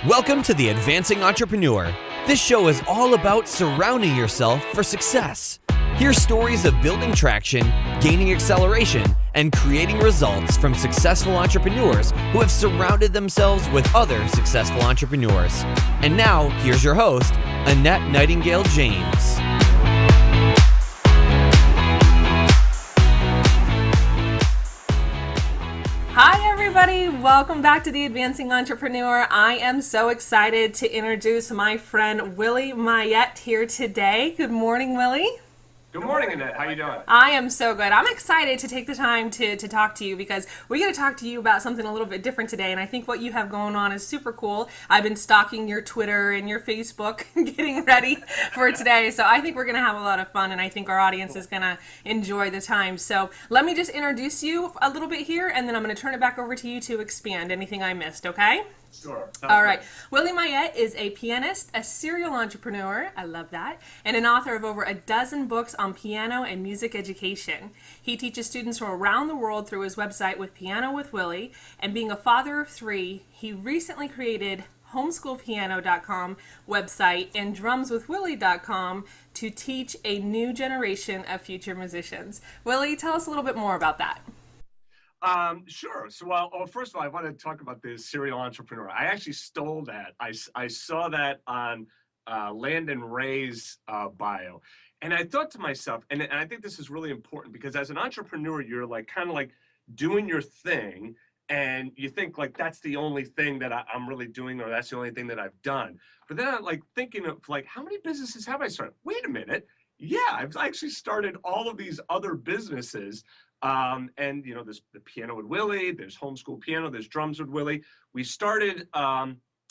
Welcome to the Advancing Entrepreneur. This show is all about surrounding yourself for success. Hear stories of building traction, gaining acceleration, and creating results from successful entrepreneurs who have surrounded themselves with other successful entrepreneurs. And now, here's your host, Annette Nightingale James. Hi everybody, welcome back to the Advancing Entrepreneur. I am so excited to introduce my friend Willie Myette here today. Good morning, Willie. Good morning, Annette. How you doing? I am so good. I'm excited to take the time to talk to you because we're going to talk to you about something a little bit different today, and I think what you have going on is super cool. I've been stalking your Twitter and your Facebook getting ready for today, so I think we're going to have a lot of fun, and I think our audience is going to enjoy the time. So let me just introduce you a little bit here, and then I'm going to turn it back over to you to expand anything I missed, okay? Sure. All right. Willie Myette is a pianist, a serial entrepreneur, I love that, and an author of over a dozen books on piano and music education. He teaches students from around the world through his website with Piano with Willie, and being a father of three, he recently created homeschoolpiano.com website and drumswithwillie.com to teach a new generation of future musicians. Willie, tell us a little bit more about that. Sure. So, first of all, I want to talk about the serial entrepreneur. I actually stole that. I saw that on Landon Ray's bio. And I thought to myself, and I think this is really important because as an entrepreneur, you're kind of doing your thing. And you think that's the only thing that I'm really doing, or that's the only thing that I've done. But then I'm thinking of how many businesses have I started? Wait a minute. Yeah, I've actually started all of these other businesses. And there's the Piano with Willie, there's Homeschool Piano, there's Drums with Willie.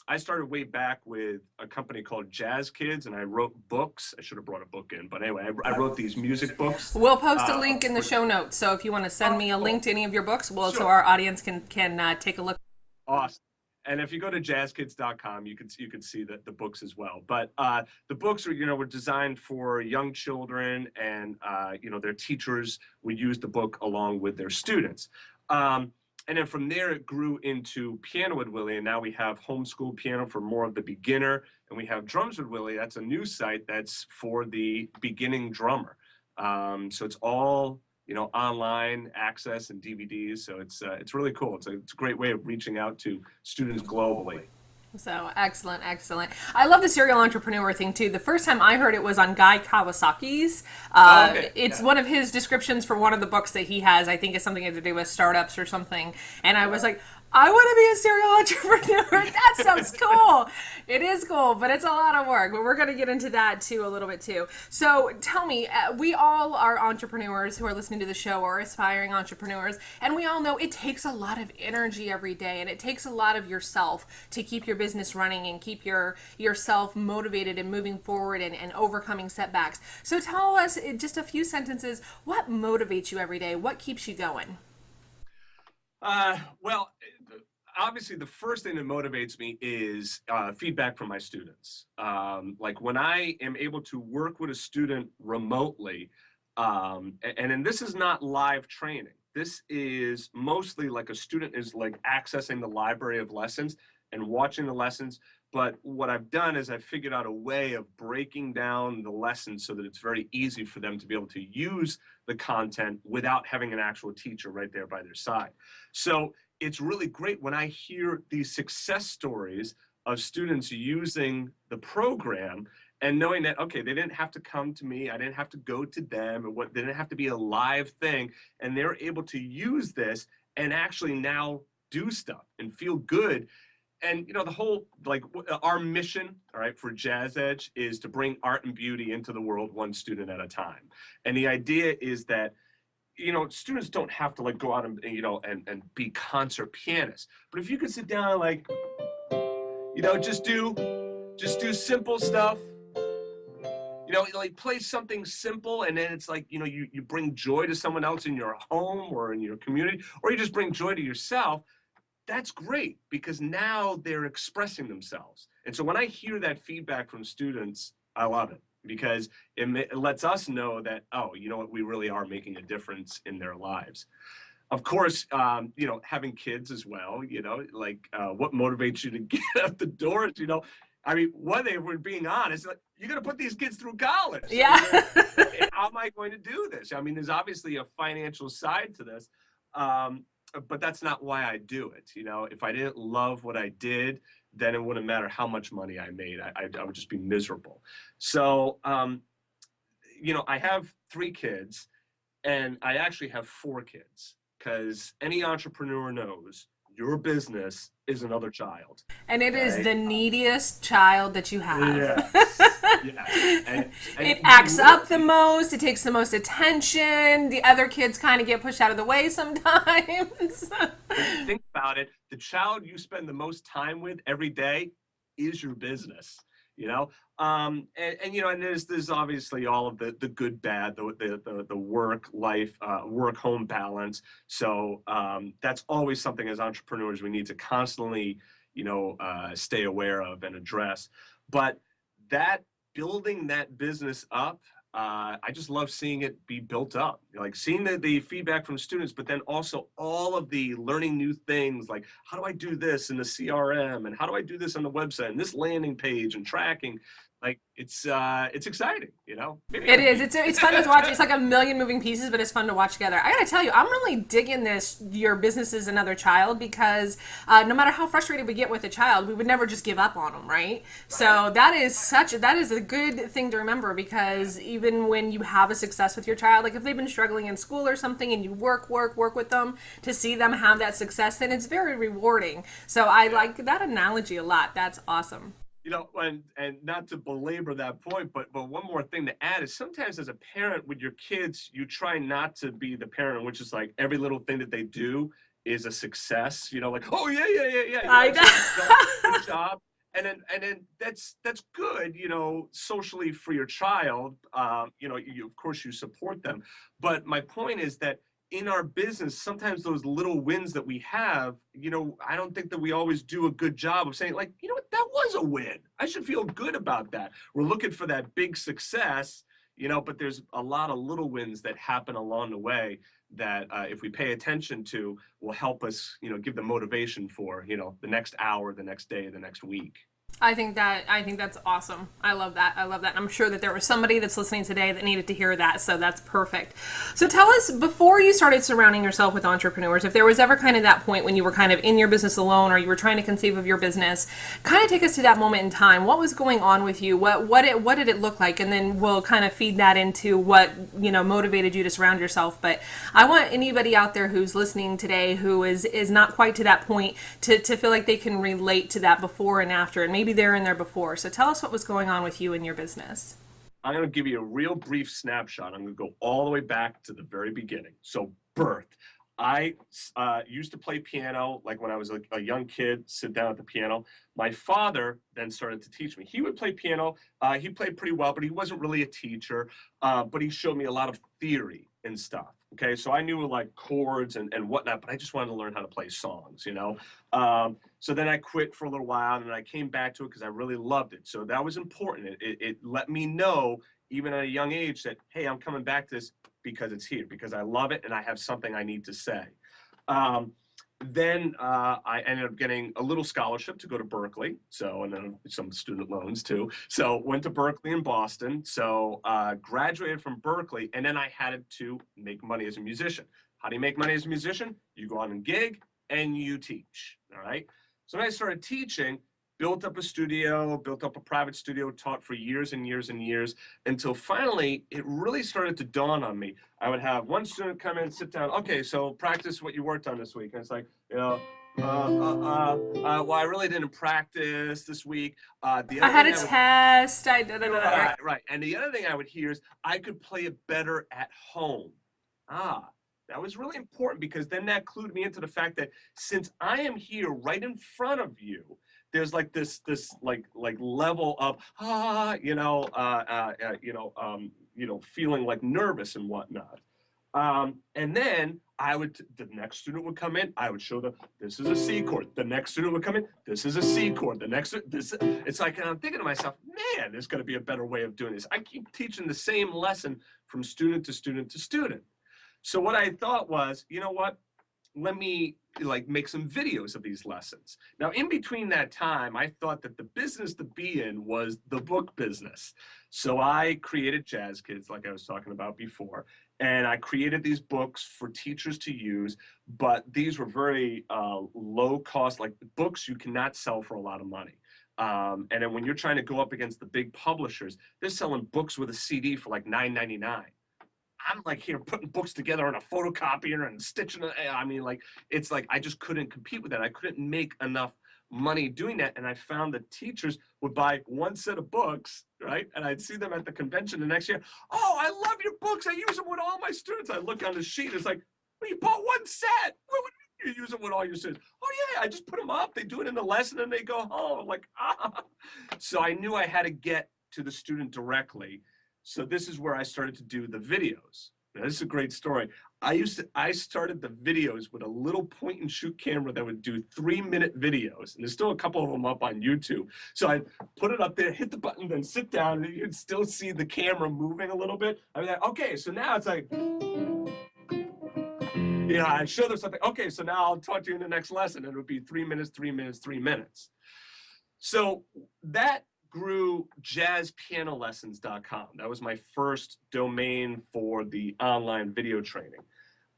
I started way back with a company called Jazz Kids, and I wrote books. I should have brought a book in, but anyway, I wrote these music books. We'll post a link in the show notes, so if you want to send me a link to any of your books, so our audience can take a look. Awesome. And if you go to jazzkids.com, you can see the books as well. But the books were designed for young children, and their teachers would use the book along with their students. And then from there, it grew into Piano with Willie, and now we have Homeschool Piano for more of the beginner, and we have Drums with Willie. That's a new site that's for the beginning drummer. So it's all online access and DVDs. So it's really cool. It's a great way of reaching out to students globally. So excellent. I love the serial entrepreneur thing too. The first time I heard it was on Guy Kawasaki's. It's one of his descriptions for one of the books that he has. I think it's something to do with startups or something. And I was like, I want to be a serial entrepreneur. That sounds cool. It is cool, but it's a lot of work. But we're going to get into that too a little bit too. So tell me, we all are entrepreneurs who are listening to the show, or aspiring entrepreneurs, and we all know it takes a lot of energy every day, and it takes a lot of yourself to keep your business running and keep yourself motivated and moving forward and overcoming setbacks. So tell us in just a few sentences, what motivates you every day? What keeps you going? Obviously, the first thing that motivates me is feedback from my students. When I am able to work with a student remotely, and this is not live training. This is mostly a student is accessing the library of lessons and watching the lessons. But what I've done is I've figured out a way of breaking down the lessons so that it's very easy for them to be able to use the content without having an actual teacher right there by their side. So it's really great when I hear these success stories of students using the program and knowing that, okay, they didn't have to come to me, I didn't have to go to them, they didn't have to be a live thing, and they're able to use this and actually now do stuff and feel good. And the whole our mission, all right, for Jazz Edge is to bring art and beauty into the world one student at a time. And the idea is that students don't have to go out and and be concert pianists, but if you could sit down and just do simple stuff, play something simple, and then it's you bring joy to someone else in your home or in your community, or you just bring joy to yourself. That's great because now they're expressing themselves. And so when I hear that feedback from students, I love it because it lets us know that, we really are making a difference in their lives. of course, having kids as well, like what motivates you to get out the doors, I mean, one thing, if we're being honest, like, you're going to put these kids through college. Yeah. So how am I going to do this? I mean, there's obviously a financial side to this, but that's not why I do it. If I didn't love what I did, then it wouldn't matter how much money I made. I would just be miserable. So, I have 3 kids, and I actually have 4 kids, because any entrepreneur knows your business is another child. And it is the neediest child that you have. Yes. Yes. And it acts up the most. It takes the most attention. The other kids kind of get pushed out of the way sometimes. When you think about it, the child you spend the most time with every day is your business. And there's obviously all of the good, bad, the work life, work home balance. So that's always something as entrepreneurs we need to constantly, stay aware of and address. But that building that business up, I just love seeing it be built up, like seeing the feedback from students, but then also all of the learning new things, like how do I do this in the CRM, and how do I do this on the website, and this landing page, and tracking. Like it's exciting, Maybe it is. It's fun to watch. It's like a million moving pieces, but it's fun to watch together. I gotta tell you, I'm really digging this. Your business is another child, because no matter how frustrated we get with a child, we would never just give up on them, right? So that is a good thing to remember, because even when you have a success with your child, like if they've been struggling in school or something, and you work with them to see them have that success, then it's very rewarding. So I like that analogy a lot. That's awesome. And not to belabor that point, but one more thing to add is sometimes as a parent with your kids, you try not to be the parent, which is like every little thing that they do is a success. Like, oh yeah. I know. Good job. And then that's good, socially for your child. Of course you support them. But my point is that in our business, sometimes those little wins that we have, I don't think that we always do a good job of saying, like, what, that was a win. I should feel good about that. We're looking for that big success, but there's a lot of little wins that happen along the way that if we pay attention to, will help us, give the motivation for, the next hour, the next day, the next week. I think that's awesome. I love that. I'm sure that there was somebody that's listening today that needed to hear that, so that's perfect. So tell us, before you started surrounding yourself with entrepreneurs, if there was ever kind of that point when you were kind of in your business alone, or you were trying to conceive of your business, kind of take us to that moment in time. What was going on with you? What did it look like? And then we'll kind of feed that into what, motivated you to surround yourself. But I want anybody out there who's listening today who is not quite to that point to feel like they can relate to that before and after, and maybe they're in there before. So tell us what was going on with you and your business. I'm going to give you a real brief snapshot. I'm going to go all the way back to the very beginning. So birth. I used to play piano, like when I was a young kid, sit down at the piano. My father then started to teach me. He would play piano. He played pretty well, but he wasn't really a teacher. But he showed me a lot of theory and stuff. Okay, so I knew like chords and whatnot, but I just wanted to learn how to play songs, So then I quit for a little while, and I came back to it because I really loved it. So that was important. It let me know, even at a young age, that, hey, I'm coming back to this because it's here, because I love it and I have something I need to say. Then I ended up getting a little scholarship to go to Berkeley, and then some student loans too. So went to Berkeley in Boston. So graduated from Berkeley, and then I had to make money as a musician. How do you make money as a musician? You go out and gig and you teach. All right. So when I started teaching, built up a studio, built up a private studio, taught for years and years and years, until finally it really started to dawn on me. I would have one student come in, sit down, okay, so practice what you worked on this week. And it's like, well, I really didn't practice this week. I had a test. Right. And the other thing I would hear is, I could play it better at home. That was really important, because then that clued me into the fact that since I am here right in front of you, there's like this level of feeling like nervous and whatnot. And then the next student would come in, I would show them, this is a C chord. The next student would come in, this is a C chord. It's like, and I'm thinking to myself, man, there's got to be a better way of doing this. I keep teaching the same lesson from student to student to student. So what I thought was, you know what? let me like make some videos of these lessons. Now, in between that time, I thought that the business to be in was the book business. So I created Jazz Kids, like I was talking about before, and I created these books for teachers to use, but these were very low cost, like books you cannot sell for a lot of money. And then when you're trying to go up against the big publishers, they're selling books with a CD for like $9.99. I'm like here putting books together on a photocopier and stitching it. I mean, like, it's like I just couldn't compete with that. I couldn't make enough money doing that. And I found that teachers would buy one set of books, right? And I'd see them at the convention the next year. Oh, I love your books. I use them with all my students. I look on the sheet. It's like, well, you bought one set. What would you use them with all your students? Oh, yeah, I just put them up. They do it in the lesson and they go home. I'm like, ah. So I knew I had to get to the student directly. So this is where I started to do the videos. Now, this is a great story. I started the videos with a little point and shoot camera that would do 3-minute videos. And there's still a couple of them up on YouTube. So I put it up there, hit the button, then sit down, and you'd still see the camera moving a little bit. I mean, okay, so now it's like, I show them something. Okay, so now I'll talk to you in the next lesson. And it would be 3 minutes, 3 minutes, 3 minutes. So that grew jazzpianolessons.com. That was my first domain for the online video training.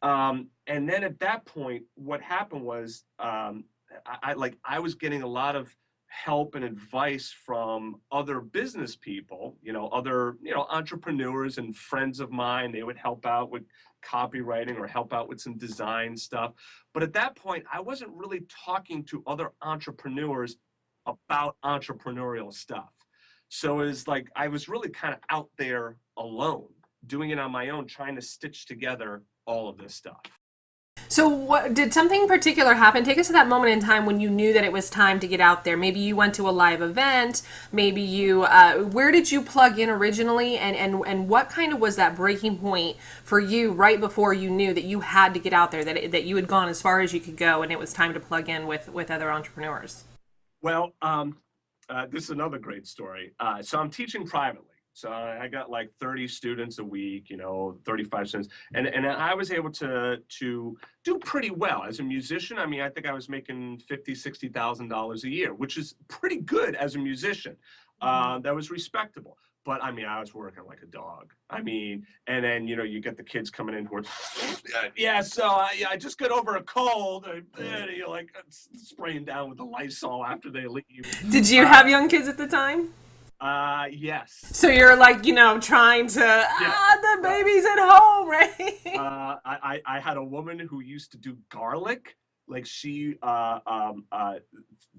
And then at that point, what happened was I was getting a lot of help and advice from other business people, other entrepreneurs and friends of mine. They would help out with copywriting or help out with some design stuff. But at that point, I wasn't really talking to other entrepreneurs about entrepreneurial stuff. So it was like I was really kind of out there alone, doing it on my own, trying to stitch together all of this stuff. So did something particular happen? Take us to that moment in time when you knew that it was time to get out there. Maybe you went to a live event, maybe you, where did you plug in originally, and what kind of was that breaking point for you right before you knew that you had to get out there, that you had gone as far as you could go and it was time to plug in with other entrepreneurs? Well, this is another great story. So I'm teaching privately. So I got like 30 students a week, 35 students. And I was able to do pretty well as a musician. I mean, I think I was making $50,000, $60,000 a year, which is pretty good as a musician. That was respectable. But I mean, I was working like a dog. I mean, and then, you get the kids coming in who are, I just got over a cold. And you're like spraying down with the Lysol after they leave. Did you have young kids at the time? Yes. So you're like, trying to, the baby's at home, right? I had a woman who used to do garlic. Like she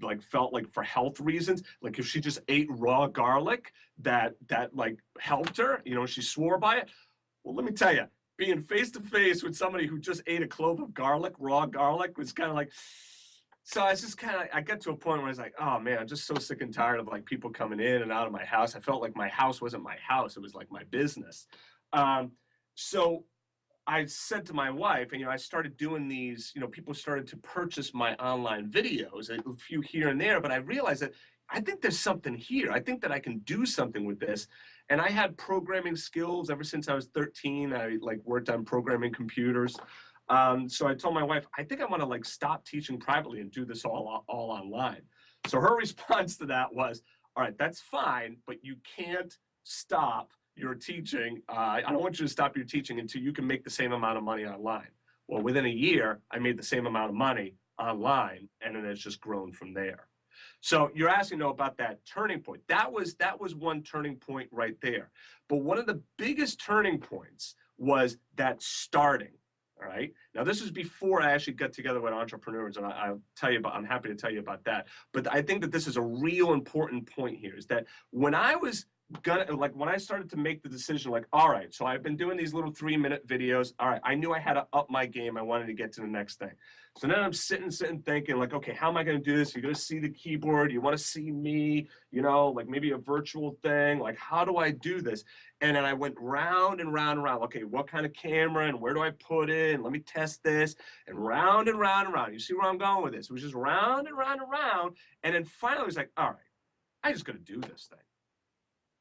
like felt like for health reasons, like if she just ate raw garlic, that like helped her, she swore by it. Well, let me tell you, being face to face with somebody who just ate a clove of garlic, raw garlic, was kind of like, so I just I got to a point where I was like, oh man, I'm just so sick and tired of like people coming in and out of my house. I felt like my house wasn't my house. It was like my business. So I said to my wife, and I started doing these, people started to purchase my online videos, a few here and there, but I realized that I think there's something here. I think that I can do something with this. And I had programming skills ever since I was 13. I worked on programming computers. So I told my wife, I think I want to stop teaching privately and do this all online. So her response to that was, all right, that's fine, but you can't stop your teaching. I don't want you to stop your teaching until you can make the same amount of money online. Well, within a year, I made the same amount of money online, and then it's just grown from there. So you're asking about that turning point. That was one turning point right there. But one of the biggest turning points was that starting. All right. Now, this was before I actually got together with entrepreneurs, and I'm happy to tell you about that. But I think that this is a real important point here, is that when I was when I started to make the decision, all right, so I've been doing these little 3-minute videos. All right, I knew I had to up my game. I wanted to get to the next thing. So then I'm sitting thinking okay, how am I going to do this? You're going to see the keyboard. You want to see me, maybe a virtual thing. How do I do this? And then I went round and round and round. Okay, what kind of camera and where do I put it? And let me test this. And round and round and round. You see where I'm going with this? It was just round and round and round. And then finally I was like, all right, I just got to do this thing.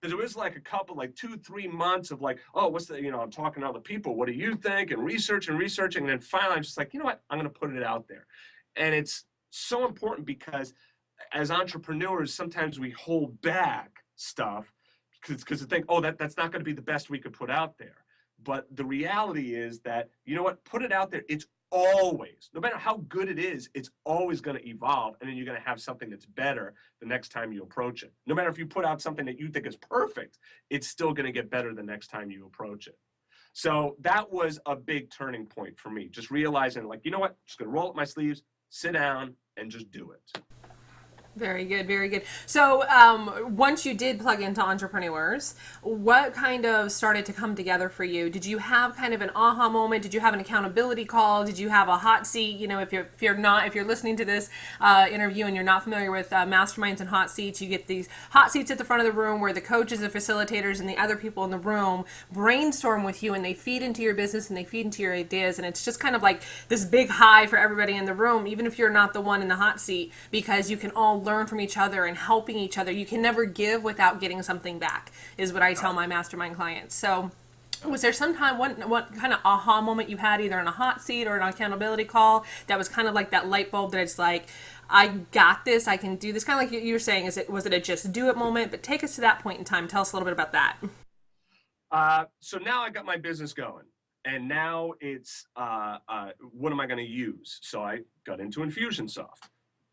Because it was like a couple, like 2-3 months of like, oh, what's the, I'm talking to other people. What do you think? And researching. And then finally, I'm just like, you know what? I'm going to put it out there. And it's so important because as entrepreneurs, sometimes we hold back stuff because we think, oh, that's not going to be the best we could put out there. But the reality is that, you know what? Put it out there. It's always, no matter how good it is, it's always going to evolve. And then you're going to have something that's better the next time you approach it. No matter if you put out something that you think is perfect, it's still going to get better the next time you approach it. So that was a big turning point for me, just realizing like, you know what, just going to roll up my sleeves, sit down, and just do it. Very good, very good. So once you did plug into entrepreneurs, what kind of started to come together for you? Did you have kind of an aha moment? Did you have an accountability call? Did you have a hot seat? You know, if you're listening to this interview and you're not familiar with masterminds and hot seats, you get these hot seats at the front of the room where the coaches, the facilitators, and the other people in the room brainstorm with you, and they feed into your business and they feed into your ideas, and it's just kind of like this big high for everybody in the room, even if you're not the one in the hot seat, because you can all learn from each other and helping each other. You can never give without getting something back, is what I tell my mastermind clients. So was there some time, what kind of aha moment you had, either in a hot seat or an accountability call, that was kind of like that light bulb that it's like, I got this, I can do this, kind of like you were saying, was it a just do it moment? But take us to that point in time. Tell us a little bit about that. So now I got my business going. And now it's, what am I going to use? So I got into Infusionsoft.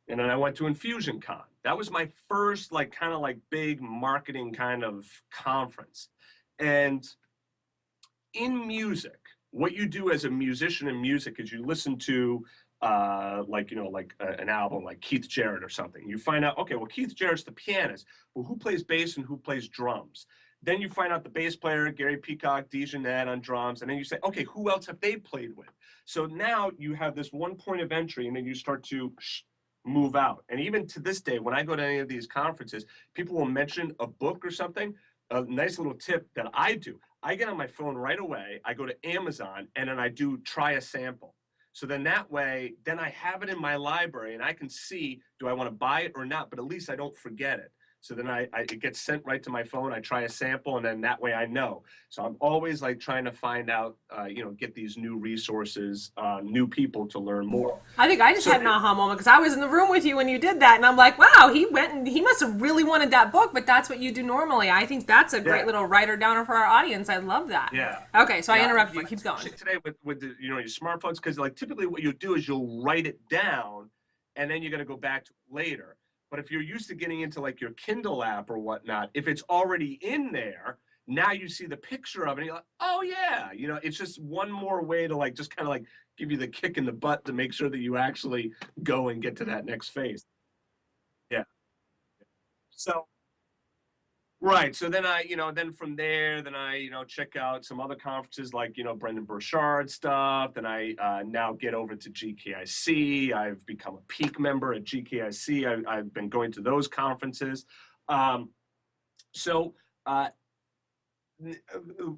And then I went to InfusionCon. That was my first kind of big marketing kind of conference. And in music, what you do as a musician in music is you listen to an album like Keith Jarrett or something. You find out, okay, well, Keith Jarrett's the pianist. Well, who plays bass and who plays drums? Then you find out the bass player, Gary Peacock, DeJohnette on drums, and then you say, okay, who else have they played with? So now you have this one point of entry, and then you start to move out. And even to this day, when I go to any of these conferences, people will mention a book or something. A nice little tip that I do, I get on my phone right away, I go to Amazon, and then I do try a sample. So then that way, then I have it in my library, and I can see, do I want to buy it or not? But at least I don't forget it. So then it gets sent right to my phone. I try a sample, and then that way I know. So I'm always trying to find out, get these new resources, new people to learn more. I think I just had an aha moment because I was in the room with you when you did that, and I'm like, wow, he went and he must have really wanted that book, but that's what you do normally. I think that's a great little writer downer for our audience. I love that. Yeah. Okay, so I interrupted you. Keep going. Today with the, your smartphones, because typically what you do is you'll write it down, and then you're going to go back to it later. But if you're used to getting into your Kindle app or whatnot, if it's already in there, now you see the picture of it and you're like, oh yeah, it's just one more way to just kind of give you the kick in the butt to make sure that you actually go and get to that next phase. Yeah. So, right. So then then from there, then I, check out some other conferences like, Brendan Burchard stuff. Then I now get over to GKIC. I've become a peak member at GKIC. I've been going to those conferences.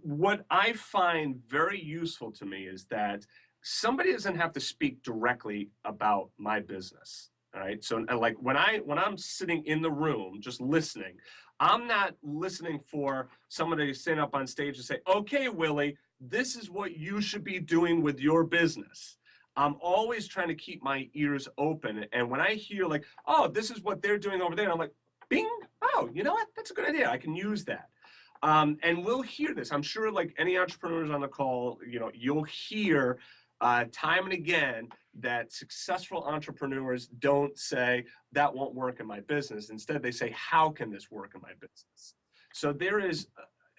What I find very useful to me is that somebody doesn't have to speak directly about my business. All right. So when I'm sitting in the room just listening, I'm not listening for somebody to stand up on stage and say, okay, Willie, this is what you should be doing with your business. I'm always trying to keep my ears open. And when I hear oh, this is what they're doing over there, I'm like, bing, oh, you know what? That's a good idea. I can use that. And we'll hear this. I'm sure any entrepreneurs on the call, you'll hear time and again that successful entrepreneurs don't say that won't work in my business. Instead, they say, how can this work in my business? So there is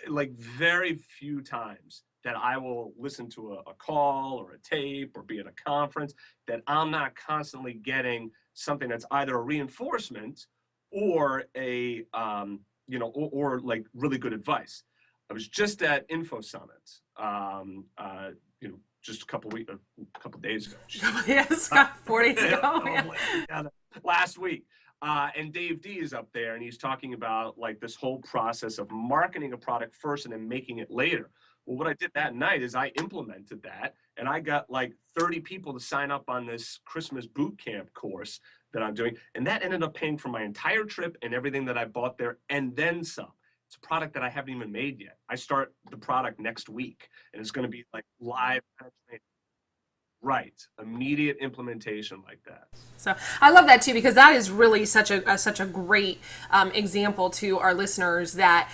very few times that I will listen to a call or a tape or be at a conference that I'm not constantly getting something that's either a reinforcement or a, or really good advice. I was just at Info Summit, just a couple days ago. Yes, 4 days ago. Last week. And Dave D is up there, and he's talking about this whole process of marketing a product first and then making it later. Well, what I did that night is I implemented that, and I got 30 people to sign up on this Christmas boot camp course that I'm doing, and that ended up paying for my entire trip and everything that I bought there, and then some. It's a product that I haven't even made yet. I start the product next week, and it's going to be like live. Right, immediate implementation like that. So I love that too, because that is really such a great example to our listeners, that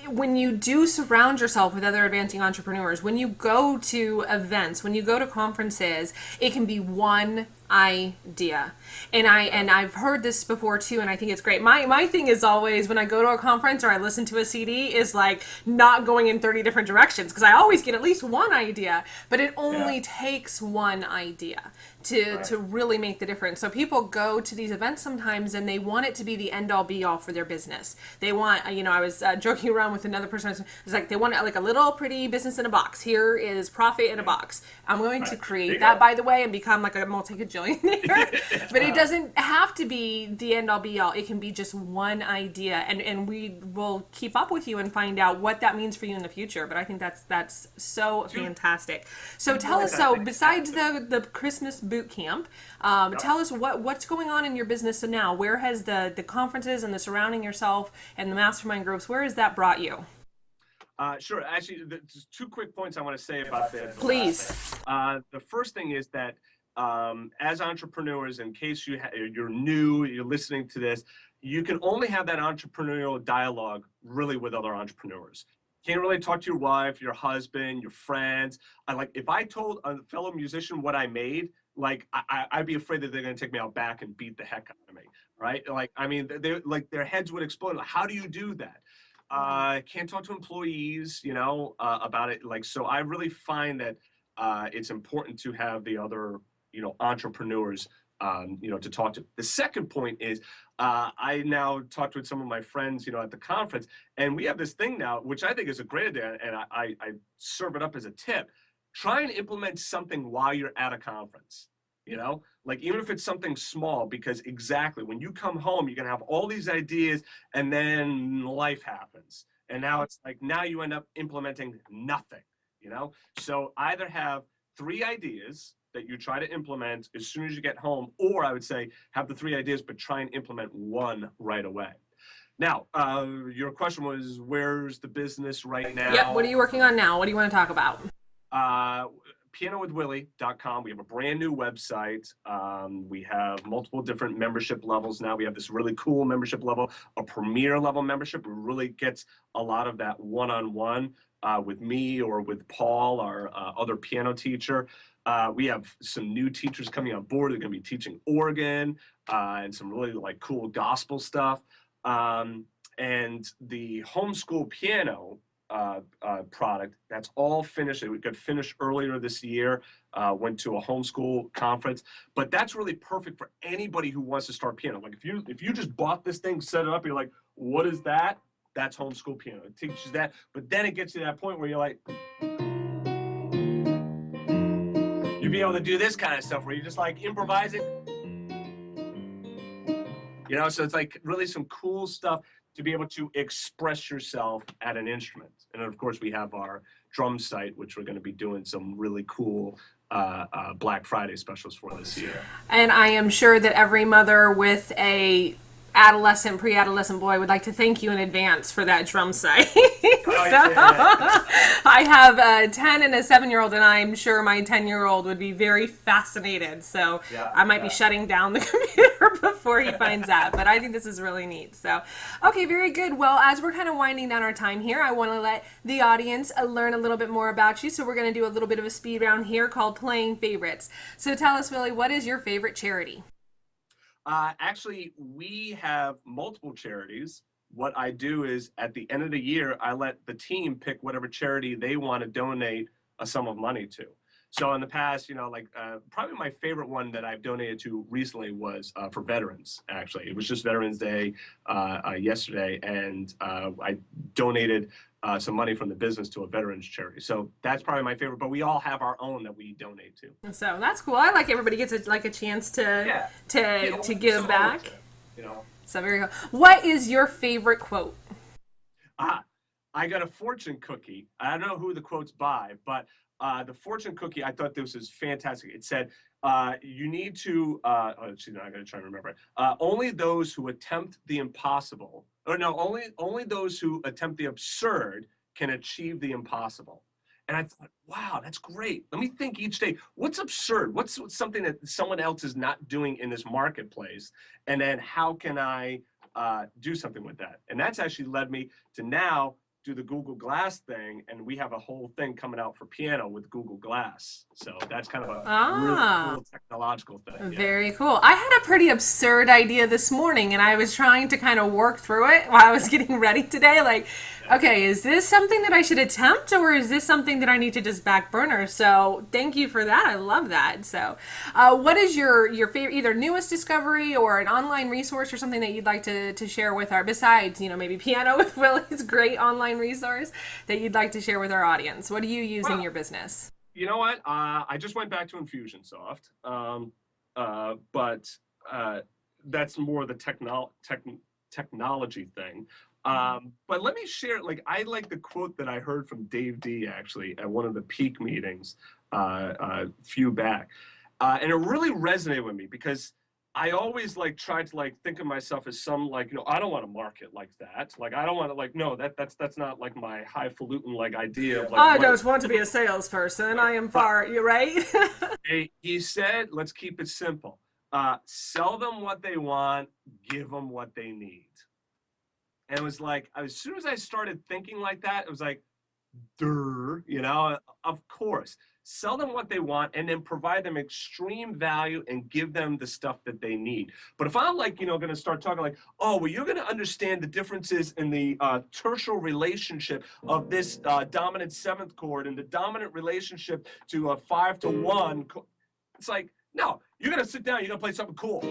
when you do surround yourself with other advancing entrepreneurs, when you go to events, when you go to conferences, it can be one idea. And I've heard this before too, and I think it's great. My thing is always, when I go to a conference or I listen to a CD, is like not going in 30 different directions, because I always get at least one idea, but it only takes one idea to really make the difference. So people go to these events sometimes and they want it to be the end all be all for their business. They want, I was joking around with another person. It's like they want like a little pretty business in a box. Here is profit in a box. I'm going to create that, by the way, and become like a multi-gajillionaire. But it doesn't have to be the end all be all. It can be just one idea, and we will keep up with you and find out what that means for you in the future. But I think that's so fantastic. So tell us, so besides the Christmas boot camp, tell us what's going on in your business now. Where has the conferences and the surrounding yourself and the mastermind groups, where has that brought you? Sure. Actually, there's two quick points I want to say about this. Please. The first thing is that as entrepreneurs, in case you're new, you're listening to this, you can only have that entrepreneurial dialogue really with other entrepreneurs. Can't really talk to your wife, your husband, your friends. If I told a fellow musician what I made, I'd be afraid that they're going to take me out back and beat the heck out of me, right? Their heads would explode. How do you do that? Can't talk to employees, about it. So I really find that it's important to have the other, entrepreneurs, to talk to. The second point is, I now talked with some of my friends, at the conference, and we have this thing now, which I think is a great idea, and I serve it up as a tip. Try and implement something while you're at a conference, even if it's something small, because exactly when you come home, you're going to have all these ideas, and then life happens. And now it's now you end up implementing nothing, So either have 3 ideas that you try to implement as soon as you get home, or I would say have the 3 ideas, but try and implement one right away. Now, your question was, where's the business right now? Yep. What are you working on now? What do you want to talk about? pianowithwillie.com. We have a brand new website. We have multiple different membership levels now. We have this really cool membership level, a premier level membership. It really gets a lot of that one-on-one with me or with Paul, our other piano teacher. We have some new teachers coming on board. They're going to be teaching organ and some really cool gospel stuff. And the homeschool piano product, that's all finished. It got finished earlier this year, went to a homeschool conference, but that's really perfect for anybody who wants to start piano. If you just bought this thing, set it up, you're like, what is that? That's homeschool piano. It teaches that, but then it gets to that point where you're like, you'll be able to do this kind of stuff where you're just improvising, so it's really some cool stuff to be able to express yourself at an instrument. And of course, we have our drum site, which we're going to be doing some really cool Black Friday specials for this year. And I am sure that every mother with a pre-adolescent boy would like to thank you in advance for that drum site. I have a 10 and a 7-year-old, and I'm sure my 10-year-old would be very fascinated. So I might be shutting down the computer before he finds that. But I think this is really neat. So, okay, very good. Well, as we're kind of winding down our time here, I want to let the audience learn a little bit more about you. So we're going to do a little bit of a speed round here called Playing Favorites. So tell us, Willie, what is your favorite charity? Actually, we have multiple charities. What I do is at the end of the year, I let the team pick whatever charity they want to donate a sum of money to. So in the past, probably my favorite one that I've donated to recently was for veterans, actually. It was just Veterans Day yesterday, and I donated some money from the business to a veterans charity. So that's probably my favorite, but we all have our own that we donate to. So that's cool. I like everybody gets a chance to give back. So very cool. What is your favorite quote? I got a fortune cookie. I don't know who the quote's by, but the fortune cookie, I thought this was fantastic. It said, you need to, I'm going to try to remember it. Only those who attempt the impossible or no, only those who attempt the absurd can achieve the impossible. And I thought, wow, that's great. Let me think each day, what's absurd? What's something that someone else is not doing in this marketplace? And then how can I do something with that? And that's actually led me to now do the Google Glass thing, and we have a whole thing coming out for piano with Google Glass. So that's kind of a really cool technological thing. Yeah. Very cool. I had a pretty absurd idea this morning, and I was trying to kind of work through it while I was getting ready today. Like, okay, is this something that I should attempt, or is this something that I need to just back burner? So thank you for that. I love that. So what is your favorite, either newest discovery or an online resource or something that you'd like to share with our, besides, maybe Piano with Willie's great online resource that you'd like to share with our audience? What do you use in your business? You know what? I just went back to Infusionsoft, but that's more the technology thing. But let me share, I like the quote that I heard from Dave D actually at one of the peak meetings a few back. And it really resonated with me because I always tried to think of myself as some I don't want to market like that. I don't want to no, that's not my highfalutin idea of I don't want to be a salesperson. I am far, you're right. He said, let's keep it simple. Sell them what they want, give them what they need. And it was as soon as I started thinking like that, it was of course, sell them what they want and then provide them extreme value and give them the stuff that they need. But if I'm going to start talking oh, well, you're going to understand the differences in the tertial relationship of this dominant seventh chord and the dominant relationship to a 5-to-1, it's no, you're going to sit down, you're going to play something cool.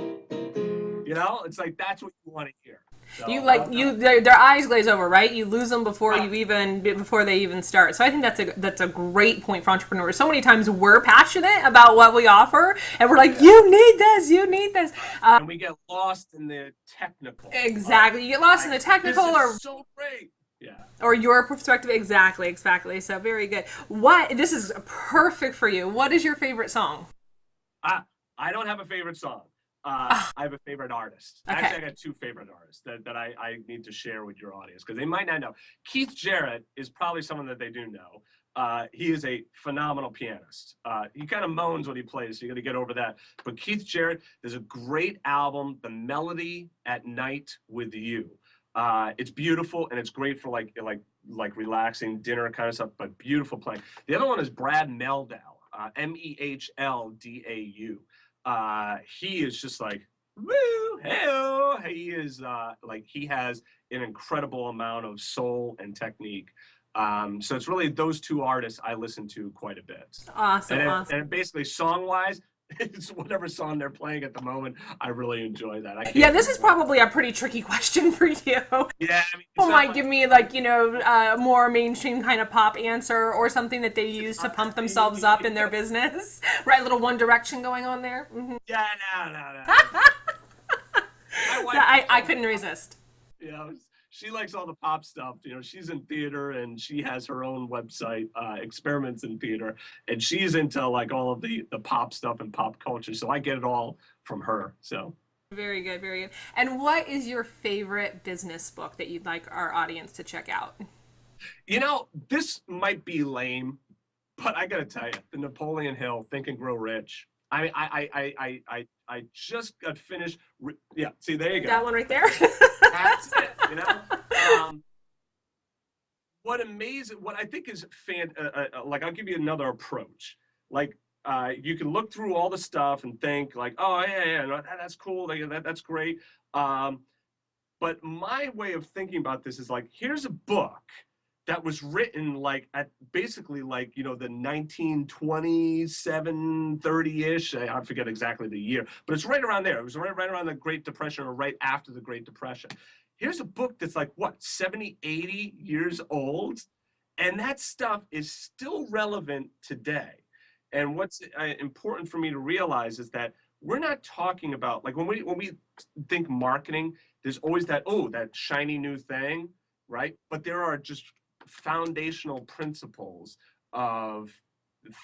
It's that's what you want to hear. So, their eyes glaze over, right? You lose them before they even start. So I think that's a great point for entrepreneurs. So many times we're passionate about what we offer, and we're you need this. And we get lost in the technical. Exactly, you get lost in the technical, this is so great. Yeah. Or your perspective. Exactly. So very good. This is perfect for you. What is your favorite song? I don't have a favorite song. I have a favorite artist. Okay. Actually, I got two favorite artists that I need to share with your audience because they might not know. Keith Jarrett is probably someone that they do know. He is a phenomenal pianist. He kind of moans when he plays, so you got to get over that. But Keith Jarrett, there's a great album, The Melody at Night with You. It's beautiful and it's great for like relaxing dinner kind of stuff, but beautiful playing. The other one is Brad Meldau, Mehldau. He is just woo, hey-oh. He is he has an incredible amount of soul and technique. So it's really those two artists I listen to quite a bit. Awesome. And basically song-wise, it's whatever song they're playing at the moment. I really enjoy that. This is probably a pretty tricky question for you. Yeah, People might give me more mainstream kind of pop answer or something that they use to pump themselves up in their business. Right, a little One Direction going on there. Mm-hmm. Yeah, no. I couldn't resist. She likes all the pop stuff. She's in theater and she has her own website, Experiments in Theater, and she's into all of the pop stuff and pop culture. So I get it all from her. So very good, very good. And what is your favorite business book that you'd like our audience to check out? This might be lame, but I gotta tell you, the Napoleon Hill, Think and Grow Rich. I just got finished. Yeah, see, there you go. That one right there. That's it. What I think is I'll give you another approach. You can look through all the stuff and think oh yeah, no, that's cool. That's great. But my way of thinking about this is here's a book that was written at basically the 1927, 30-ish. I forget exactly the year, but it's right around there. It was right around the Great Depression or right after the Great Depression. Here's a book that's 70, 80 years old, and that stuff is still relevant today. And what's important for me to realize is that we're not talking about when we think marketing, there's always that shiny new thing, right? But there are just foundational principles of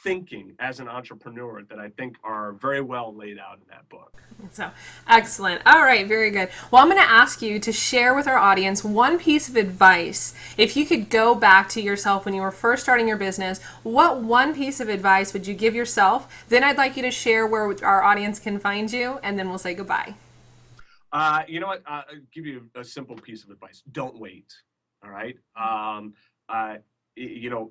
thinking as an entrepreneur that I think are very well laid out in that book. So excellent. All right, very good. Well, I'm going to ask you to share with our audience one piece of advice. If you could go back to yourself when you were first starting your business, what one piece of advice would you give yourself? Then I'd like you to share where our audience can find you, and then we'll say goodbye. You know what? I'll give you a simple piece of advice. Don't wait. All right.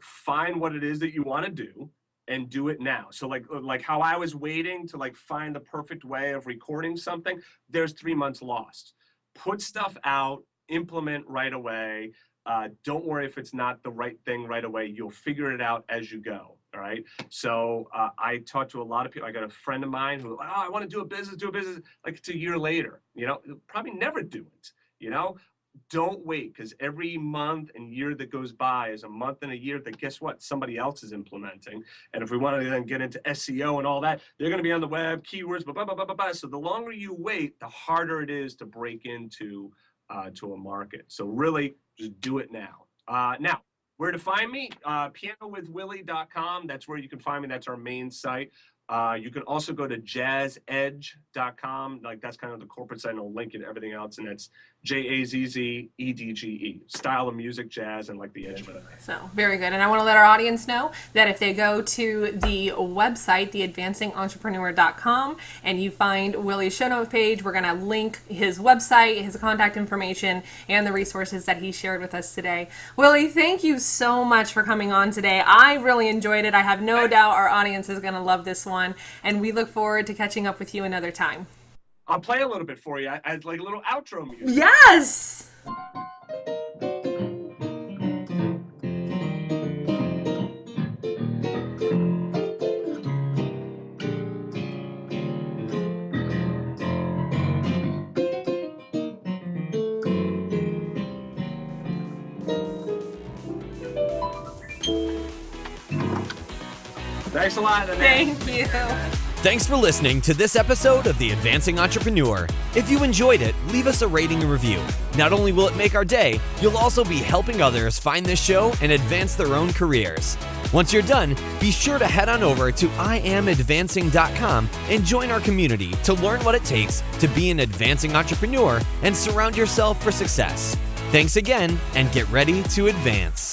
Find what it is that you want to do and do it now. So like how I was waiting to find the perfect way of recording something, there's 3 months lost. Put stuff out, implement right away. Don't worry if it's not the right thing right away. You'll figure it out as you go. All right. So I talked to a lot of people. I got a friend of mine who, I want to do a business. Like it's a year later, probably never do it, Don't wait, because every month and year that goes by is a month and a year that, guess what, somebody else is implementing. And if we want to then get into SEO and all that, they're going to be on the web, keywords, blah, blah, blah, blah, blah, blah. So the longer you wait, the harder it is to break into to a market. So really just do it now. Now, where to find me? pianowithwillie.com. That's where you can find me. That's our main site. You can also go to jazzedge.com. That's kind of the corporate site, and I'll link it to everything else. And that's JAZZEDGE. Style of music, jazz, and the edge of it. So, very good. And I want to let our audience know that if they go to the website, theadvancingentrepreneur.com, and you find Willie's show note page, we're going to link his website, his contact information, and the resources that he shared with us today. Willie, thank you so much for coming on today. I really enjoyed it. I have no doubt our audience is going to love this one, and we look forward to catching up with you another time. I'll play a little bit for you as a little outro music. Yes! Thanks a lot. Thank you. Thanks for listening to this episode of The Advancing Entrepreneur. If you enjoyed it, leave us a rating and review. Not only will it make our day, you'll also be helping others find this show and advance their own careers. Once you're done, be sure to head on over to iamadvancing.com and join our community to learn what it takes to be an advancing entrepreneur and surround yourself for success. Thanks again, and get ready to advance.